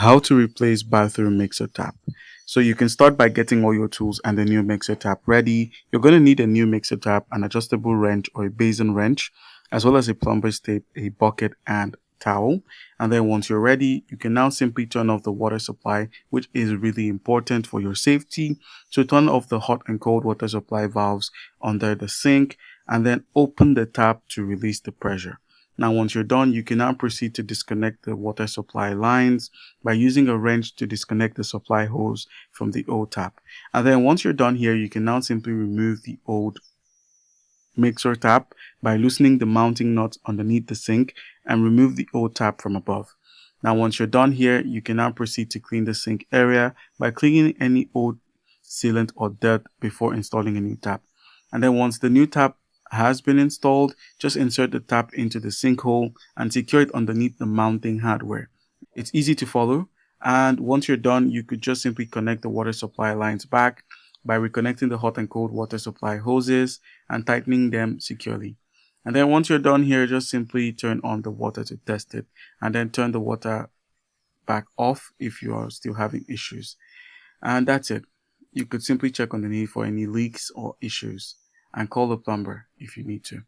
How to replace bathroom mixer tap. So you can start by getting all your tools and the new mixer tap ready. You're going to need a new mixer tap, an adjustable wrench or a basin wrench, as well as a plumber's tape, a bucket, and towel. And then once you're ready, you can now simply turn off the water supply, which is really important for your safety. So turn off the hot and cold water supply valves under the sink and then open the tap to release the pressure. Now, once you're done, you can now proceed to disconnect the water supply lines by using a wrench to disconnect the supply hose from the old tap. And then once you're done here, you can now simply remove the old mixer tap by loosening the mounting nuts underneath the sink and remove the old tap from above. Now, once you're done here, you can now proceed to clean the sink area by cleaning any old sealant or dirt before installing a new tap. And then once the new tap has been installed, just insert the tap into the sinkhole and secure it underneath the mounting hardware. It's easy to follow, and once you're done, you could just simply connect the water supply lines back by reconnecting the hot and cold water supply hoses and tightening them securely. And then once you're done here, just simply turn on the water to test it and then turn the water back off if you are still having issues. And that's it. You could simply check underneath for any leaks or issues and call the plumber if you need to.